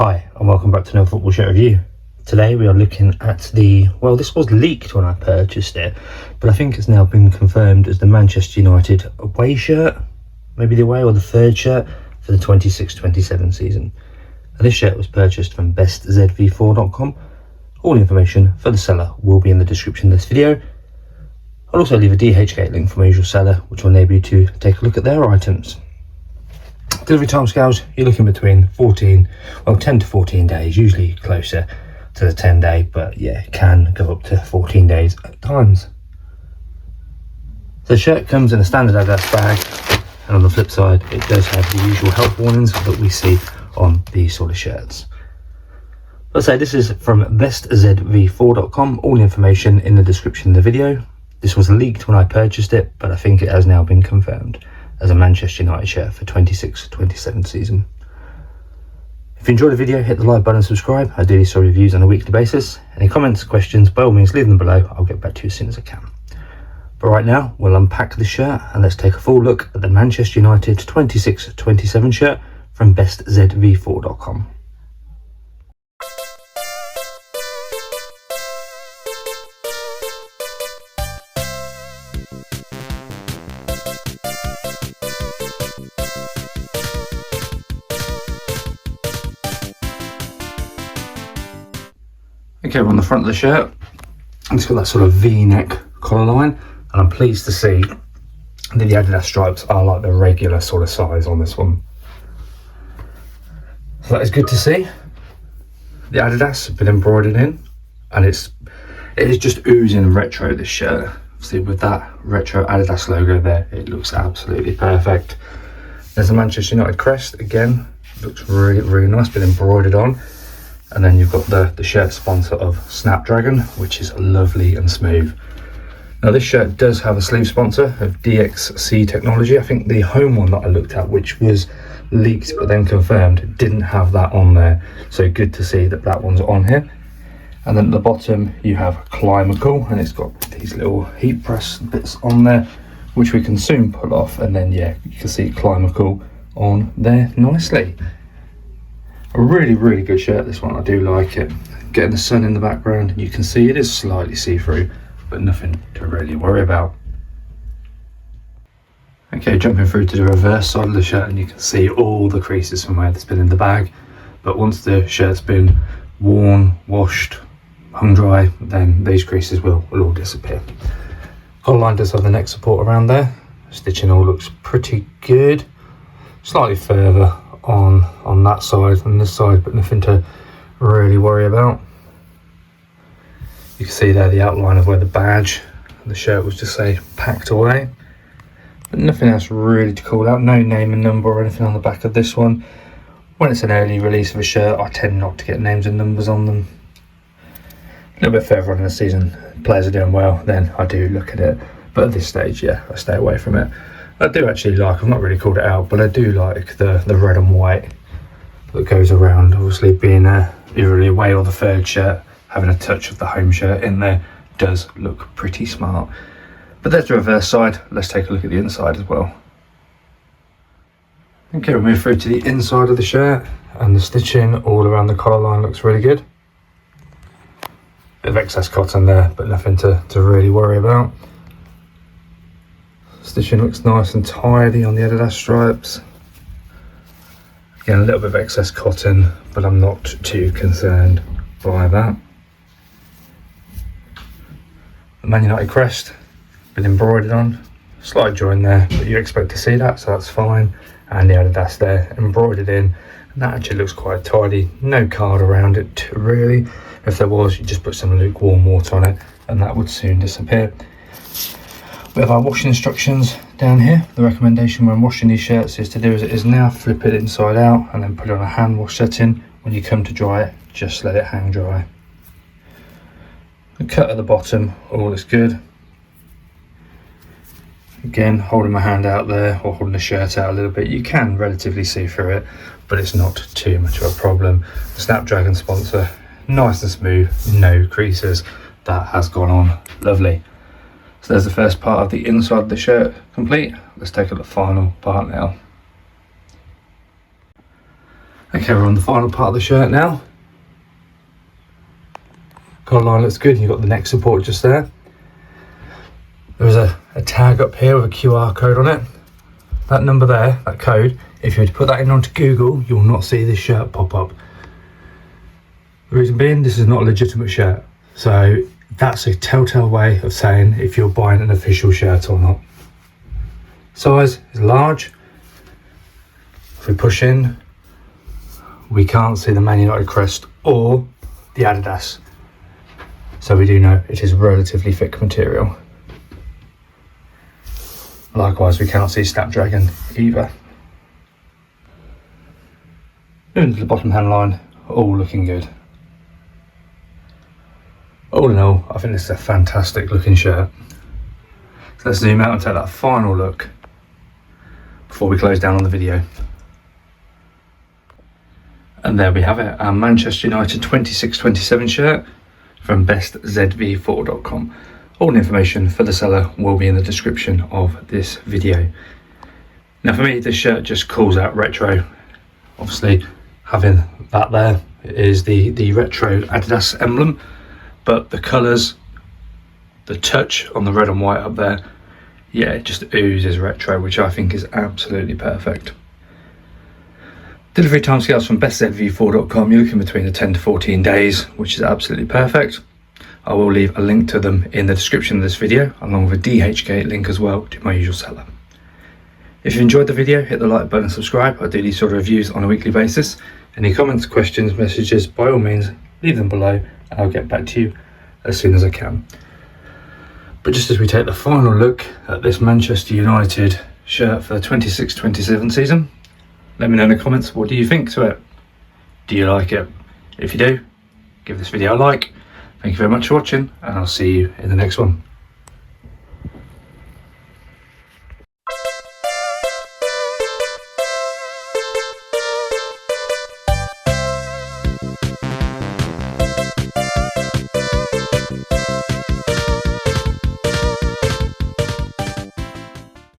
Hi and welcome back to another football shirt review. Today we are looking at well, this was leaked when I purchased it, but I think it's now been confirmed as the Manchester United away shirt, maybe the away or the third shirt for the 26-27 season. And this shirt was purchased from bestzv4.com. All information for the seller will be in the description of this video. I'll also leave a DHGate link for my usual seller, which will enable you to take a look at their items. Delivery timescales, you're looking between 10 to 14 days, usually closer to the 10-day, but yeah, it can go up to 14 days at times. So the shirt comes in a standard Adidas bag, and on the flip side, it does have the usual health warnings that we see on these sort of shirts. Let's say this is from bestzv4.com, all the information in the description of the video. This was leaked when I purchased it, but I think it has now been confirmed as a Manchester United shirt for 26-27 season. If you enjoyed the video, hit the like button and subscribe. I do these sort of reviews on a weekly basis. Any comments, questions, by all means leave them below. I'll get back to you as soon as I can. But right now, we'll unpack the shirt and let's take a full look at the Manchester United 26-27 shirt from bestzv4.com. Okay, we're on the front of the shirt, and it's got that sort of V-neck collar line, and I'm pleased to see that the Adidas stripes are like the regular sort of size on this one. So that is good to see. The Adidas have been embroidered in, and it is just oozing retro, this shirt. See, with that retro Adidas logo there, it looks absolutely perfect. There's the Manchester United crest, again, looks really, really nice, been embroidered on. And then you've got the shirt sponsor of Snapdragon, which is lovely and smooth. Now this shirt does have a sleeve sponsor of DHGate technology. I think the home one that I looked at, which was leaked but then confirmed, didn't have that on there. So good to see that that one's on here. And then at the bottom you have Climacool, and it's got these little heat press bits on there, which we can soon pull off. And then yeah, you can see Climacool on there nicely. A really, really good shirt, this one. I do like it. Getting the sun in the background, you can see it is slightly see-through, but nothing to really worry about. Okay, jumping through to the reverse side of the shirt, and you can see all the creases from where it's been in the bag. But once the shirt's been worn, washed, hung dry, then these creases will all disappear. Collar line does have the neck support around there. Stitching all looks pretty good. Slightly further on that side than this side, but nothing to really worry about. You can see there the outline of where the badge and the shirt was just say packed away, but nothing else really to call out. No name and number or anything on the back of this one. When it's an early release of a shirt, I tend not to get names and numbers on them. A little bit further on in the season, players are doing well, then I do look at it, but at this stage, yeah, I stay away from it. I do actually like, I've not really called it out, but I do like the red and white that goes around. Obviously being either the away or the third shirt, having a touch of the home shirt in there does look pretty smart. But there's the reverse side. Let's take a look at the inside as well. Okay, we'll move through to the inside of the shirt, and the stitching all around the collar line looks really good. Bit of excess cotton there, but nothing to really worry about. Stitching looks nice and tidy on the Adidas stripes. Again, a little bit of excess cotton, but I'm not too concerned by that. The Man United crest, been embroidered on. Slight join there, but you expect to see that, so that's fine. And the Adidas there, embroidered in. And that actually looks quite tidy. No card around it, really. If there was, you just put some lukewarm water on it, and that would soon disappear. We have our washing instructions down here. The recommendation when washing these shirts is to do as it is now, flip it inside out and then put it on a hand wash setting. When you come to dry it, just let it hang dry. The cut at the bottom, all is good. Again, holding my hand out there or holding the shirt out a little bit, you can relatively see through it, but it's not too much of a problem. The Snapdragon sponsor, nice and smooth, no creases. That has gone on lovely. So there's the first part of the inside of the shirt complete. Let's take a look at the final part now. Okay, we're on the final part of the shirt now. Collar line looks good. You've got the neck support just there. There's a tag up here with a QR code on it. That number there, that code, if you were to put that in onto Google, you will not see this shirt pop up. The reason being, this is not a legitimate shirt. So that's a telltale way of saying if you're buying an official shirt or not. Size is large. If we push in, we can't see the Man United crest or the Adidas. So we do know it is relatively thick material. Likewise, we cannot see Snapdragon either. Moving to the bottom hand line, all looking good. All in all, I think this is a fantastic looking shirt. So let's zoom out and take that final look before we close down on the video. And there we have it, our Manchester United 26-27 shirt from bestzv4.com. All the information for the seller will be in the description of this video. Now for me, this shirt just calls out retro. Obviously, having that there is the retro Adidas emblem, but the colours, the touch on the red and white up there, yeah, it just oozes retro, which I think is absolutely perfect. Delivery timescales from bestzv4.com, you're looking between the 10 to 14 days, which is absolutely perfect. I will leave a link to them in the description of this video, along with a DHGate link as well to my usual seller. If you enjoyed the video, hit the like button and subscribe. I do these sort of reviews on a weekly basis. Any comments, questions, messages, by all means, leave them below and I'll get back to you as soon as I can. But just as we take the final look at this Manchester United shirt for the 26-27 season, let me know in the comments, what do you think to it? Do you like it? If you do, give this video a like. Thank you very much for watching, and I'll see you in the next one.